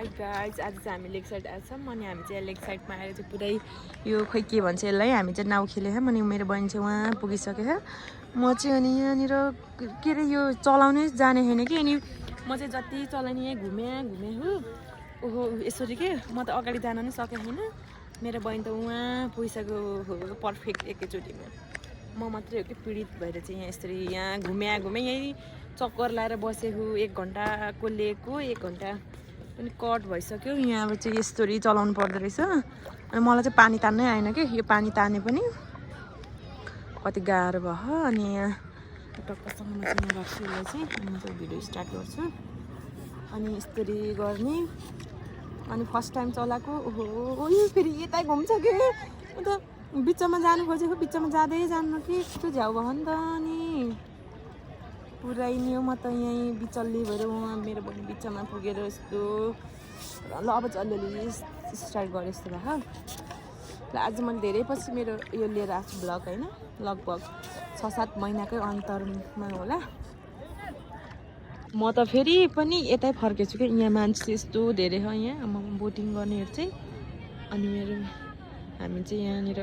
Hi guys आज चाहिँ हामी लेक साइड आएको छौँ अनि हामी चाहिँ लेक साइडमा आएर चाहिँ पुरै यो खोइ के भन्छ यसलाई हामी चाहिँ नाउ खेलेँ अनि मेरो बहिनी चाहिँ उहाँ पुगिसक्यो म चाहिँ अनि यहाँनिर के अरे यो चलाउनै जाने छैन कि अनि म चाहिँ जति चलाउने यहाँ घुमेँ हो ओहो यसरी के म त अगाडि जान नै सकेको छैन मेरो बहिनी त उहाँ पुगिसक्यो हो पर्फेक्ट एकैचोटिमा म मात्रै हो कि पीडित भएर चाहिँ यहाँ यसरी यहाँ घुमेँ यहीँ चक्कर लाएर बसेको 1 घन्टाको लिएको 1 घन्टा पनि कट भइसक्यो यहाँ अब चाहिँ यस्तोरी चलाउनु पर्दो रहेछ अनि मलाई चाहिँ पानी तान्नै आएन कि यो पानी ताने पनि कति गाह्रो भयो अनि यहाँ टक्कसँग म चाहिँ यहाँ राख्छु यसलाई चाहिँ अनि म चाहिँ भिडियो स्टार्ट गर्छु अनि यस्तरी गर्ने अनि फर्स्ट टाइम चलाएको ओहो यो फेरि यता घुम्छ कि अन्त बिचमा जानु खोजेको बिचमा जाँदै जानु कि यस्तो झ्याउ भयो नि त अनि पुरै नि हो म त यहीँ बिचल्ली भएर उहाँ मेरो बहिनी बिचमा पुगेर यस्तो ल अब चाहिँ अलिअलि स्टार्ट गरेँ यस्तो भयो ल आज मैले धेरै पछि मेरो यो लिएर आएको छु ब्लग होइन लगभग 6-7 महिनाकै अन्तरमा होला म त फेरि पनि यतै फर्केछु कि यहाँ मान्छे यस्तो धेरै छ यहाँ बोटिङ गर्नेहरू चाहिँ अनि मेरो हामी चाहिँ यहाँनिर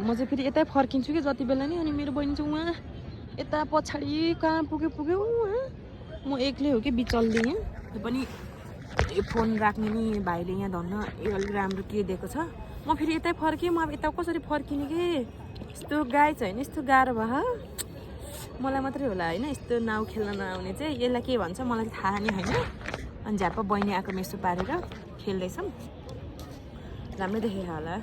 म चाहिँ फेरि यतै फर्किन्छु कि जति बेला नि अनि मेरो बहिनी चाहिँ उहाँ यता पछाडि कहाँ पुग्यो म एक्लै हो कि बिचल्ली यहाँ त्यो पनि यो फोन राख्ने नि भाइले यहाँ धन्न यो अलिक राम्रो के दिएको छ म फेरि यतै फर्केँ म अब यता कसरी फर्किने कि यस्तो गाई छ होइन यस्तो गाह्रो भयो मलाई मात्रै होला होइन यस्तो नाउ खेल्न नआउने चाहिँ यसलाई के भन्छ मलाई थाहा नै होइन अनि झ्याप्प बहिनी आएको मेसो पारेर खेल्दैछौँ राम्रो देखेको होला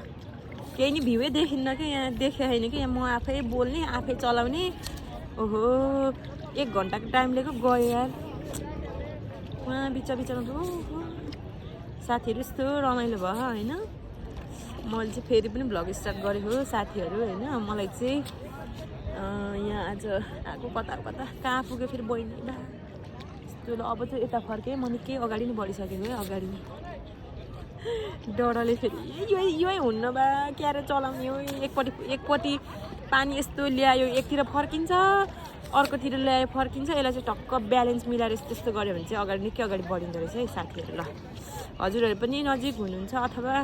केही नि भ्यूै देखिन्न कि यहाँ देखेको छैन कि यहाँ म आफै बोल्ने आफै चलाउने ओहो 1 घन्टाको टाइम लिएको गयो यार उहाँ बिचमा ओहो साथीहरू यस्तो रमाइलो भयो होइन मैले चाहिँ फेरि पनि भ्लग स्टार्ट गरेको साथीहरू होइन मलाई चाहिँ यहाँ आज आएको कता कहाँ पुग्यो फेरि बहिनी बा यस्तो अब चाहिँ यता फर्केँ मैले के अगाडि नै बढिसकेको है अगाडि डरले फेरि यही हुन्न बा क्यारे चलाउने हो एकपट्टि पानी यस्तो ल्यायो एकतिर फर्किन्छ अर्कोतिर ल्यायो फर्किन्छ यसलाई चाहिँ टक्क ब्यालेन्स मिलाएर यस्तो गऱ्यो भने चाहिँ अगाडि निकै अगाडि बढिँदो रहेछ है साथीहरू ल हजुरहरू पनि नजिक हुनुहुन्छ अथवा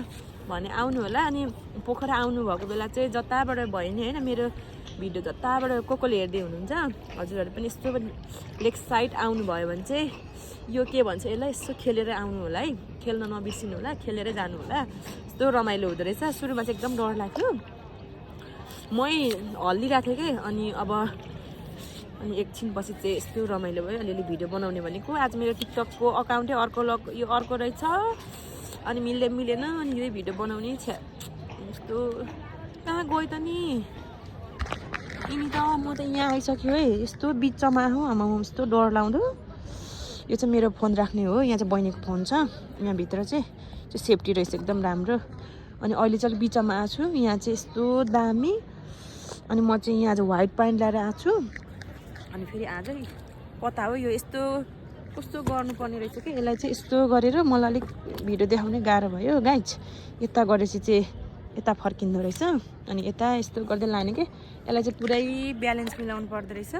भने आउनु होला अनि पोखरा आउनुभएको बेला चाहिँ जताबाट भयो नि होइन मेरो भिडियो जताबाट कसले हेर्दै हुनुहुन्छ हजुरहरू पनि यस्तो लेक साइड आउनुभयो भने चाहिँ यो के भन्छ यसलाई यसो खेलेर आउनु होला है खेल्न नबिर्सिनु होला खेलेरै जानु होला यस्तो रमाइलो हुँदो रहेछ सुरुमा चाहिँ एकदम डर लाग्थ्यो मै हल्लिरहेको थिएँ कि अनि एकछिनपछि चाहिँ यस्तो रमाइलो भयो अलिअलि भिडियो बनाउने भनेको आज मेरो टिकटकको अकाउन्टै यो अर्को रहेछ अनि मिलेन अनि यही भिडियो बनाउने छ यस्तो कहाँ गयो त नि यिनी त म त यहाँ आइसक्यो है यस्तो बिचमा हो आमा यस्तो डर लाग्दो यो चाहिँ मेरो फोन राख्ने हो यहाँ चाहिँ बहिनीको फोन छ यहाँभित्र चाहिँ सेफ्टी रहेछ एकदम राम्रो अनि अहिले चाहिँ बिचमा आएको छु यहाँ चाहिँ यस्तो दामी अनि म चाहिँ यहाँ आज व्हाइट प्यान्ट ल्याएर आएको छु अनि फेरि आजै कता हो यो यस्तो कस्तो गर्नुपर्ने रहेछ कि यसलाई चाहिँ यस्तो गरेर मलाई अलिक भिडियो देखाउने गाह्रो भयो गाइज यता गरेपछि चाहिँ यता फर्किँदो रहेछ अनि यता यस्तो गर्दै लाने कि यसलाई चाहिँ पुरै ब्यालेन्स मिलाउनु पर्दो रहेछ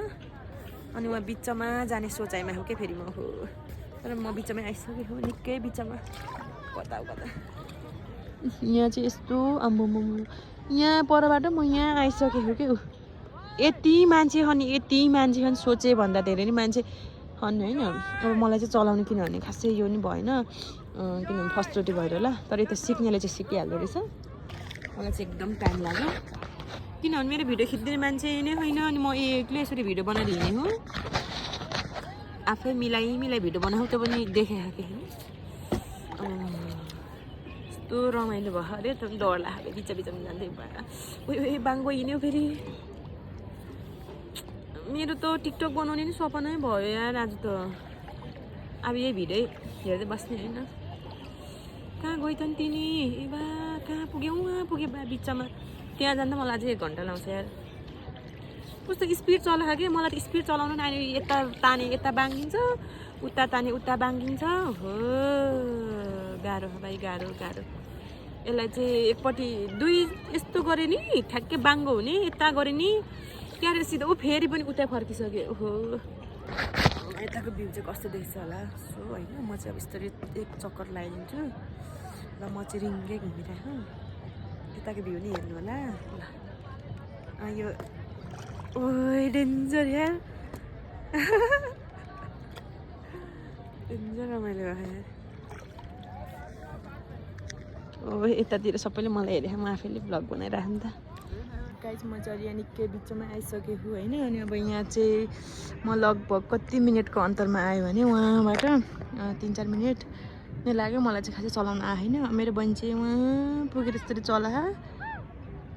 अनि म बिचमा जाने सोचाइमा हो कि फेरि म हो तर म बिचमै आइसकेको हो निकै बिचमा कता यहाँ चाहिँ यस्तो आम्बो यहाँ परबाट म यहाँ आइसकेको कि यति मान्छे छन् सोचे भन्दा धेरै नै मान्छे छन् होइन अब मलाई चाहिँ चलाउनु किनभने खासै यो नि भएन किनभने फर्स्टचोटि भएर होला तर यता सिक्नेले चाहिँ सिकिहाल्दो रहेछ मलाई चाहिँ एकदम टाइम लाग्यो किनभने मेरो भिडियो खिच्ने मान्छे नै होइन अनि म एक्लै यसरी भिडियो बनाएर हिँडेँ हो आफै मिलाइ भिडियो बनाऊ त्यो पनि देखेको कि यस्तो रमाइलो भयो अरे त डर लाग्यो बिचमा जाँदै उयो बाङ्गो हिँड्यो फेरि मेरो त टिकटक बनाउने नि सपनै भयो यार आज त अब यही भिडियो हेर्दै बस्ने होइन कहाँ गयो त नि तिनी ए बा कहाँ पुग्यो बा बिचमा त्यहाँ जाँदा मलाई अझै 1 घन्टा लाउँछ यार कस्तो स्पिड चलाएको कि मलाई त स्पिड चलाउनु नि अहिले यता ताने यता बाङ्गिन्छ उता ताने उता बाङ्गिन्छ हो गाह्रो भाइ गाह्रो यसलाई चाहिँ एकपट्टि दुई यस्तो गरे नि ठ्याक्कै बाङ्गो हुने यता गरे नि क्यारे सिधै फेरि पनि उता फर्किसक्यो ओहो यताको भ्यू चाहिँ कस्तो देख्छ होला सो होइन म चाहिँ अब यस्तरी एक चक्कर लगाइदिन्छु र म चाहिँ रिङ्गै घुमिरहेको यताको भ्यू नै हेर्नु होला ल यो ओ डेन्जर यार डेन्जर रमाइलो भयो ओ यतातिर सबैले मलाई हेरेँ म आफैले भ्लग बनाइराखेँ नि त गाइस म चाहिँ यहाँ निकै बिचमा आइसकेको होइन अनि अब यहाँ चाहिँ म लगभग कति मिनटको अन्तरमा आयो भने उहाँबाट 3-4 मिनट नै लाग्यो मलाई चाहिँ खासै चलाउन आएन मेरो बहिनी चाहिँ उहाँ पुगेर यस्तरी चला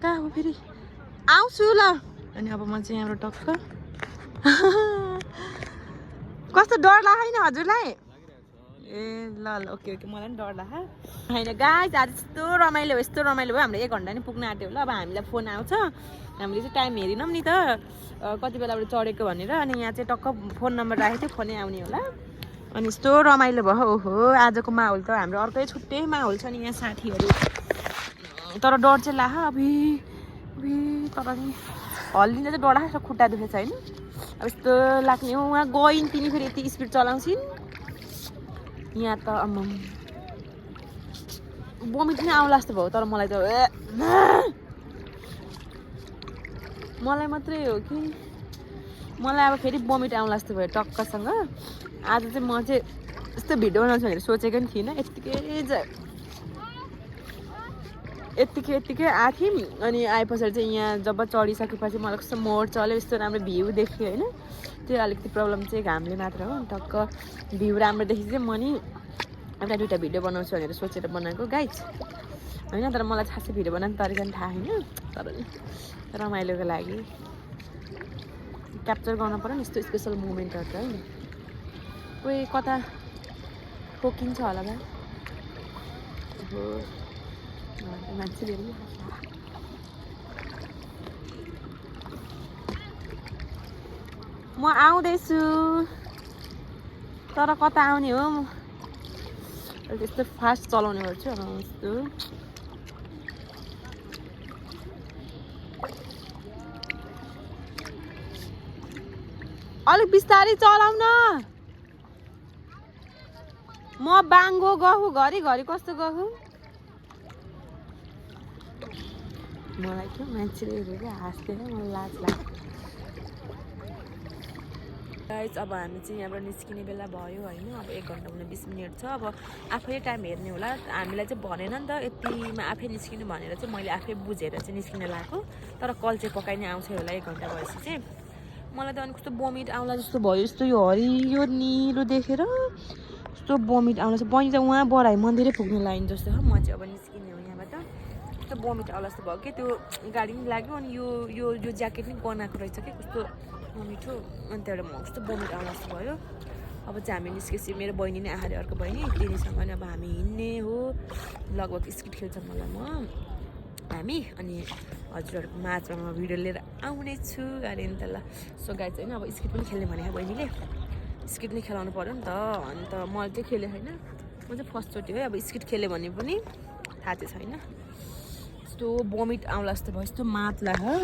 कहाँ हो फेरि आउँछु ल अनि अब म चाहिँ यहाँबाट टक्क कस्तो डर लाग्यो हजुरलाई ए ल ल ओके ओके मलाई पनि डर लाग्यो होइन गाइस आज यस्तो रमाइलो भयो हाम्रो 1 घन्टा नि पुग्न आँट्यो होला अब हामीलाई फोन आउँछ हामीले चाहिँ टाइम हेरिनौँ नि त कति बेलाबाट चढेको भनेर अनि यहाँ चाहिँ टक्क फोन नम्बर राखेको थियो फोनै आउने होला अनि यस्तो रमाइलो भयो ओहो आजको माहौल त हाम्रो अर्कै छुट्टै माहौल छ नि यहाँ साथीहरू तर डर चाहिँ लाग्यो अबि तर नि हल्लिँदा चाहिँ डर लाग्छ खुट्टा दुखेछ होइन अब यस्तो लाग्ने हो उहाँ गइन् तिनी फेरि यति स्पिड चलाउँछिन् यहाँ त आम्म बमिट नै आउला जस्तो भयो तर मलाई त मलाई मात्रै हो कि मलाई अब फेरि बमिट आउला जस्तो भयो टक्कसँग आज चाहिँ म चाहिँ यस्तो भिडियो बनाउँछु भनेर सोचेको पनि थिइनँ यत्तिकै आएको थिएँ अनि आए पछाडि चाहिँ यहाँ जब चढिसकेपछि मलाई कस्तो मोड चल्यो यस्तो राम्रो भ्यू देखेँ होइन त्यो अलिकति प्रब्लम चाहिँ घामले मात्र हो टक्क भ्यू राम्रो देखेँ चाहिँ म नि एउटा 2टा भिडियो बनाउँछु भनेर सोचेर बनाएको गाइज होइन तर मलाई खासै भिडियो बनाउने तरिका पनि थाहा छैन तर रमाइलोको लागि क्याप्चर गर्न पर्यो नि यस्तो स्पेसल मोमेन्टहरू त है कोही कता ठोकिन्छ होला भाइ मान्छेले म आउँदैछु तर कता आउने हो त्यस्तो फास्ट चलाउने गर्छु यस्तो अलिक बिस्तारै चलाउन म बाङ्गो गहुँ घरि कस्तो गहुँ मलाई के मान्छेले हेरेर हाँस्दैन मलाई लाज लाग्छ गाइस अब हामी चाहिँ यहाँबाट निस्किने बेला भयो होइन अब 1 घन्टा 20 मिनट छ अब आफै टाइम हेर्ने होला हामीलाई चाहिँ भनेन नि त यतिमा आफै निस्किनु भनेर चाहिँ मैले आफै बुझेर चाहिँ निस्किन लागेको तर कल चाहिँ पकाइ नै आउँछ होला 1 घन्टा भएपछि चाहिँ मलाई त अनि कस्तो बमिट आउला जस्तो भयो यस्तो यो हरियो निलो देखेर यस्तो बमिट आउला जस्तो बहिनी त उहाँ बराई मन्दिरै पुग्ने लाइन जस्तो हो म चाहिँ अब निस्किने हो यहाँबाट यस्तो बमिट आउला जस्तो भयो कि त्यो गाडी पनि लाग्यो अनि यो ज्याकेट पनि गनाएको रहेछ कि कस्तो मिठो अनि त्यहाँबाट म कस्तो बमिट आउला जस्तो भयो अब चाहिँ हामी निस्केपछि मेरो बहिनी नै आएर अर्को बहिनी तिनीसँग नि अब हामी हिँड्ने हो लगभग स्किट खेल्छ मलाई म हामी अनि हजुरहरूको माझमा म भिडियो लिएर आउने छु अरे नि त ल सो गाइज होइन अब स्किट पनि खेल्ने भनेको बहिनीले स्किट नै खेलाउनु पऱ्यो नि त अन्त मैले चाहिँ खेलेँ होइन म चाहिँ फर्स्टचोटि है अब स्किट खेलेँ भने पनि थाहा चाहिँ छैन यस्तो बमिट आउला जस्तो भयो यस्तो मात लाग्यो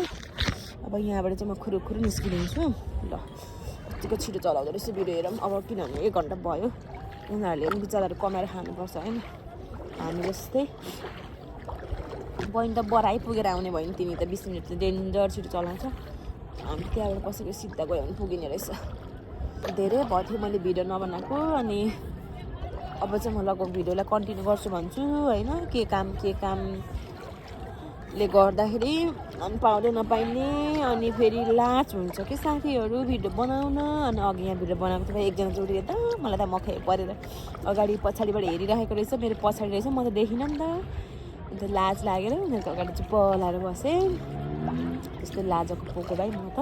अब यहाँबाट चाहिँ म खुरुखुरु निस्किदिन्छु ल यतिको छिटो चलाउँदो रहेछ भिडियो हेरौँ अब किनभने 1 घन्टा भयो उनीहरूले पनि बिचराहरू कमाएर खानुपर्छ होइन हामी जस्तै बहिनी त बराई पुगेर आउने भयो नि तिमी त 20 मिनट चाहिँ डेन्जर छिटो चलाउँछ हामी त्यहाँबाट बसेको सिधा गयो भने पुगिने रहेछ धेरै भयो थियो मैले भिडियो नबनाएको अनि अब चाहिँ म लगभग भिडियोलाई कन्टिन्यू गर्छु भन्छु होइन के कामले गर्दाखेरि अनि पाउँदै नपाइने अनि फेरि लाज हुन्छ कि साथीहरू भिडियो बनाउन अनि अघि यहाँ भिडियो बनाएको थियो एकजना जोडी त मलाई त मखै परेर अगाडि पछाडिबाट हेरिरहेको रहेछ मेरो पछाडि रहेछ म त देखिनँ नि त अन्त लाज लागेर उनीहरूको अगाडि चाहिँ पलाएर बसेँ त्यस्तो लाजको पोको भाइ म त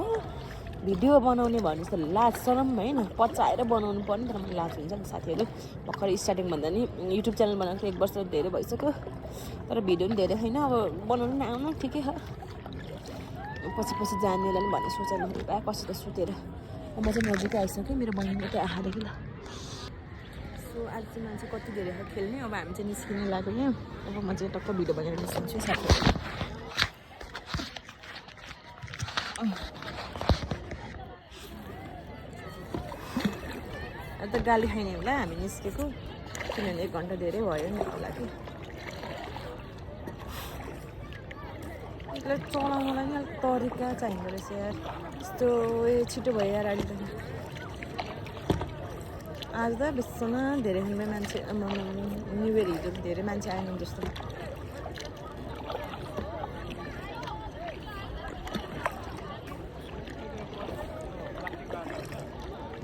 भिडियो बनाउने भने जस्तो लाज शरम होइन पचाएर बनाउनु पर्ने तर मलाई लाज हुन्छ नि साथीहरू भर्खर स्टार्टिङ भन्दा नि युट्युब च्यानल बनाएको 1 वर्ष धेरै भइसक्यो तर भिडियो पनि धेरै छैन अब बनाउनु पनि आउनु ठिकै हो पछि जान्नेलाई पनि भन्ने सोचेर पुरा कसै त सुतेर म चाहिँ नजिकै आइसकेँ मेरो बहिनी मात्रै आँखादेखि ल सो आज चाहिँ मान्छे कति धेरै खेल्ने अब हामी चाहिँ निस्किनु लाग्यो यहाँ अब म चाहिँ टक्क भिडियो बनाएर निस्किन्छु साथीहरू गाली खाइने होला हामी निस्केको किनभने 1 घन्टा धेरै भयो नि होला कि यसलाई चलाउनलाई नि अलिक तरिका चाहिँदो रहेछ यार यस्तो छिटो भयो यार अहिले त आज त विश्वमा धेरै खाने मान्छे न्यु इयर हिजो धेरै मान्छे आएन जस्तो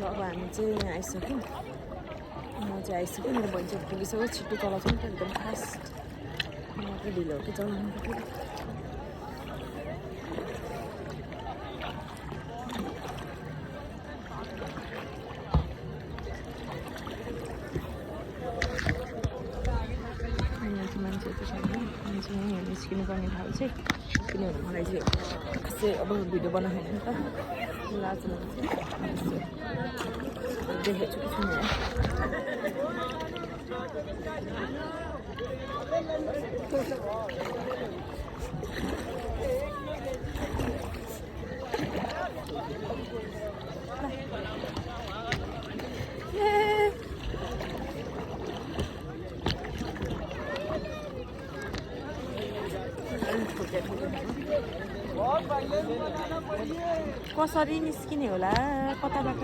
अब हामी चाहिँ यहाँ आइसक्यौँ म चाहिँ आइसक्यो मेरो बहिनी चाहिँ पुगिसक्यो छिटो चलाउँछ नि त एकदम फास्ट म चाहिँ ढिलो हो कि चलाउनु पर्यो निस्किनु पर्ने खाल चाहिँ किनभने मलाई चाहिँ खासै अब भिडियो बनाएको छैन त लाज लाग्छ देखेको छु कि छैन कसरी निस्किने होला कताबाट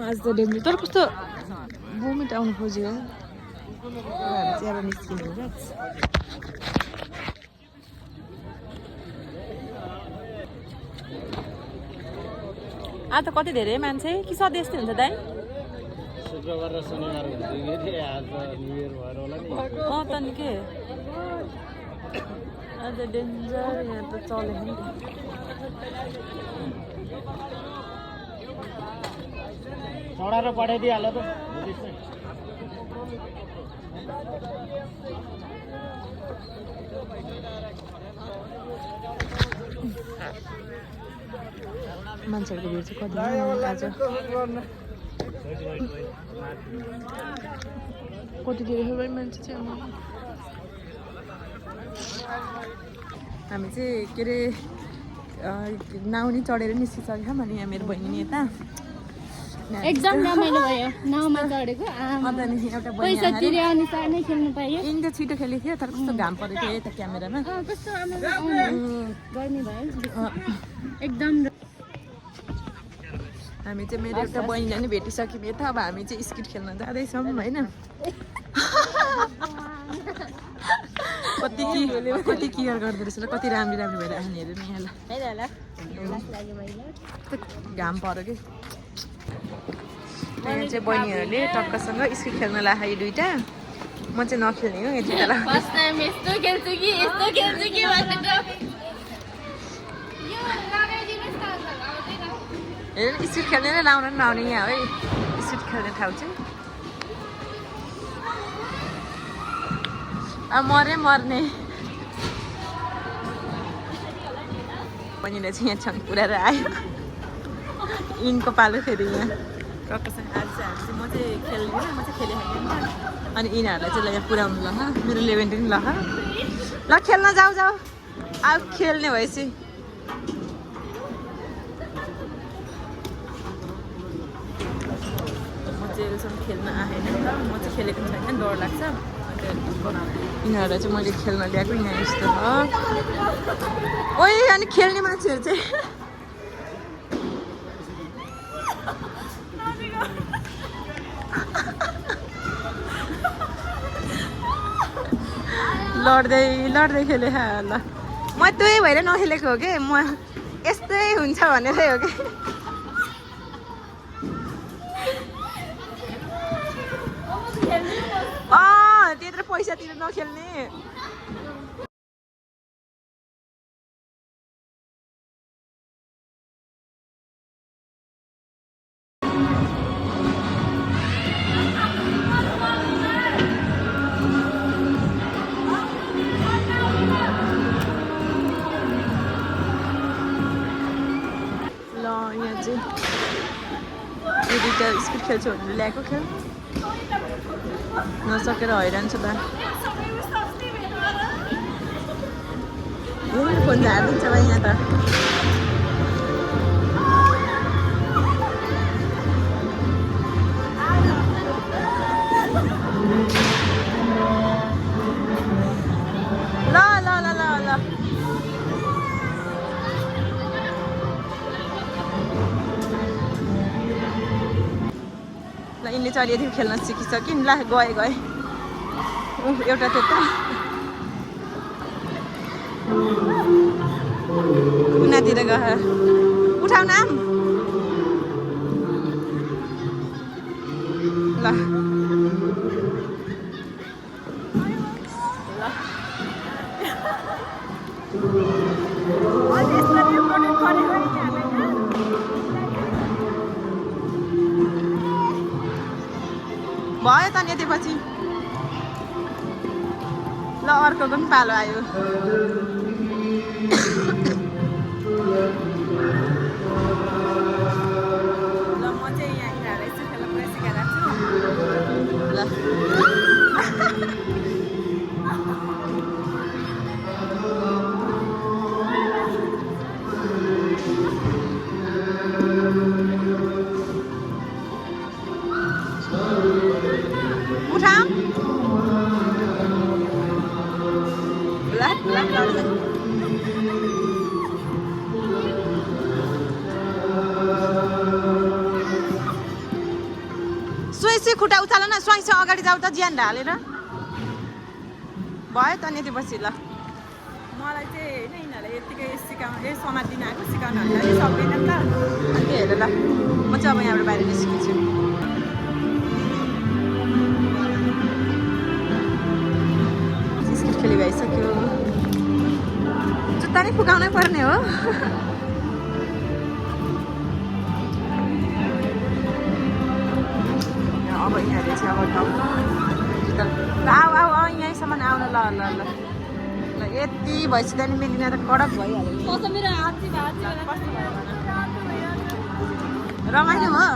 आज त डेन्जर तर कस्तो भूमिट आउनु खोज्यो हामी चाहिँ अब निस्किने हुन्छ आज त कति धेरै मान्छे कि सधैँ यस्तै हुन्छ दाइ शुक्रबार र शनिबार हुन्छ आज न्यु इयर भएर होला नि त नि के आज डेन्जर यहाँ त चल्यो नि चढाएर पठाइदिइहाल त मान्छेहरूको भिड चाहिँ कति आज कति धेरै मान्छे चाहिँ हामी चाहिँ के अरे नाउनी चढेर निस्किसक्यौँ अनि यहाँ मेरो बहिनी यता एकदम रमाइलो भयो नाउमा चढेको एउटा पैसा तिरे अनुसार नै खेल्नु पायो यिनी त छिटो खेलेको थियो तर कस्तो घाम परेको थियो यता क्यामेरामा कस्तो गर्ने भयो एकदम हामी चाहिँ मेरो एउटा बहिनीलाई नि भेटिसक्यौँ यता अब हामी चाहिँ स्किट खेल्न जाँदैछौँ होइन कति केयर गर्दो रहेछ र कति राम्रो राम्रो भएर आउने हेर्नु नि यहाँलाई घाम पऱ्यो कि यहाँ चाहिँ बहिनीहरूले टक्कसँग स्किट खेल्न लाग्यो दुइटा म चाहिँ नखेल्ने हो यति बेला हेर स्किट खेल्ने नै लाउन नि नआउने यहाँ है स्किट खेल्ने ठाउँ चाहिँ अब मर्ने बहिनीले चाहिँ यहाँ छन् पुऱ्याएर आयो यिनको पालो फेरि यहाँ टक्कसँग आज चाहिँ हामी चाहिँ म चाहिँ खेल्दिनँ म चाहिँ खेलिहाल्ने नि त अनि यिनीहरूलाई चाहिँ यहाँ पुऱ्याउनु ल मेरो 11 ल ल खेल्न जाऊ अब खेल्ने भएपछि म चाहिँ अहिलेसम्म खेल्न आएन नि त म चाहिँ खेलेको छैन डर लाग्छ यिनीहरूलाई चाहिँ मैले खेल्न ल्याएको यहाँ यस्तो हो ओइ अनि खेल्ने मान्छेहरू चाहिँ लड्दै खेले ल म त्यही भएर नखेलेको हो कि म यस्तै हुन्छ भनेरै हो कि त्यत्रो पैसा तिरेर नखेल्ने दुईवटा स्किट खेल्छु भनेर ल्याएको खेल नसकेर हैरान छु त फोन झारिदिन्छ भाइ यहाँ त यिनले चाहिँ अलिअलि खेल्न सिकिसक्यो नि। ला गए एउटा त्यता कुनातिर गयो उठाउ नाम ल भयो त नि यतिपछि ल अर्को पनि पालो आयो ल म चाहिँ यहाँ हिँडेर यसो खेल्न पुरा सिकाइरहेको छु ल उठाऊ सुई खुट्टा उचाल न स्वाइस अगाडि जाऊ त ज्यान ढालेर भयो त नि यतिपछि ल मलाई चाहिँ होइन यिनीहरूलाई यत्तिकै सिकाउनु समातिन आएको सिकाउनुहरूलाई सक्दैन नि त अनि हेर ल म चाहिँ अब यहाँबाट बाहिर निस्किन्छु खेली भइसक्यो जुत्ता नै फुकाउनै पर्ने हो अब यहाँले चाहिँ अब आऊ यहीँसम्म आउनु ल ल ल ल यति भइसक्यो नि मिलिन त कडक भइहाल्यो रमाइलो हो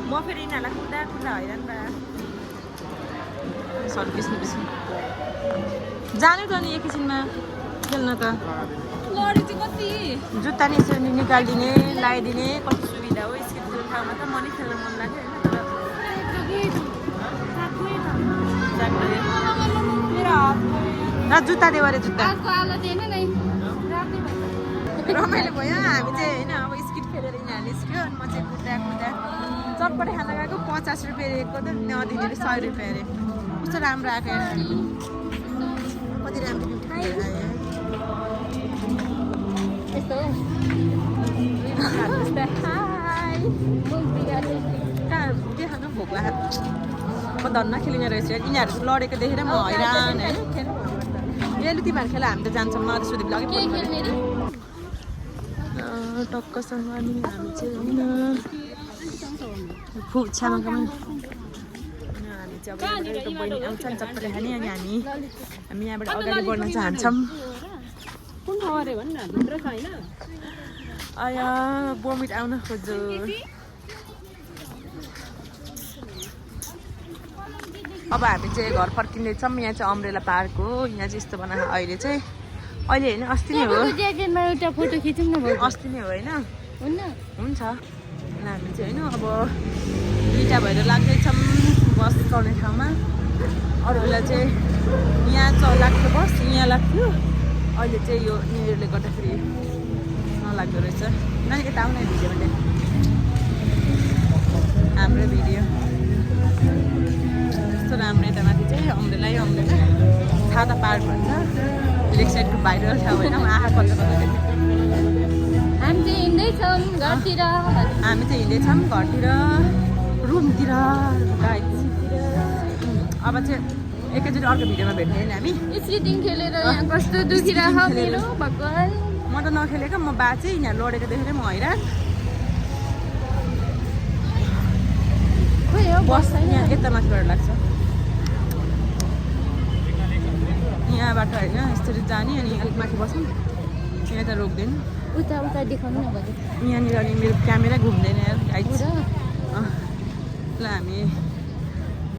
म फेरि यिनीहरूलाई कुदा हैरान भए सरी बिस्नु जानु त नि एकैछिनमा खेल्न त जुत्ता नि यसरी निकालिदिने लगाइदिने कस्तो सुविधा हो स्किट खेल्ने ठाउँमा त मलाई खेल्न मन लाग्यो होइन जुत्ता दियो अरे जुत्ता रमाइलो भयो हामी चाहिँ होइन अब स्किट खेलेर यिनीहरू निस्क्यो अनि म चाहिँ कुदा चटपटे खाना गएको 50 रुपियाँ दिएको त नदिने 100 रुपियाँ अरे कस्तो राम्रो आएको कति राम्रो के खानु भोक लाग्यो म धन्न खेलिने रहेछ यिनीहरू लडेको देखेर म हैरान होइन यसले तिमीहरू खेला हामी त जान्छौँ म सुधि लगेँ टक्कसँग अनि हामी चाहिँ होइन छ्यामाकोमा हामी चाहिँ अब बहिनी आउँछन् चटपटे खाने अनि हामी यहाँबाट अगाडि बढ्न चाहन्छौँ कुन ठाउँ अरे भन् न भित्र छैन आया बोमिट आउन खोज्यो अब हामी चाहिँ घर फर्किँदैछौँ यहाँ चाहिँ अम्ब्रेला पार्क हो यहाँ चाहिँ यस्तो बनाएको अहिले होइन अस्ति नै हो एउटा फोटो खिचौँ न अस्ति नै हो होइन हुन्छ ल हामी चाहिँ होइन अब 2टा भएर लाग्दैछौँ बस चढ्ने ठाउँमा अरू बेला चाहिँ यहाँ लाग्थ्यो बस यहाँ लाग्थ्यो अहिले चाहिँ यो न्यु इयरले गर्दाखेरि नलाग्दो रहेछ नानी यता आउने भिडियोमा देख हाम्रो भिडियो यस्तो राम्रो यता माथि चाहिँ अम्ब्रेला थाहा त पार्क भन्छ लेक साइडको भाइरल छ होइन आँखा कल्लो हामी चाहिँ हिँड्दैछौँ घरतिर घरतिर रुमतिर अब चाहिँ एकैचोटि अर्को भिडियोमा भेट्ने होइन हामी स्केटिङ खेलेर यहाँ कस्तो दुखिरहेको मेरो भगवान् म त नखेलेको म बा चाहिँ यहाँ लडेको देखेर म हैरान बस यहाँ यता माथिबाट लाग्छ यहाँबाट होइन यसरी जाने अनि अलिक माथि बस्नु यहाँ त रोक्दैन उता देखाउनु न भने यहाँनिर अनि मेरो क्यामेरा घुम्दैन यार ल हामी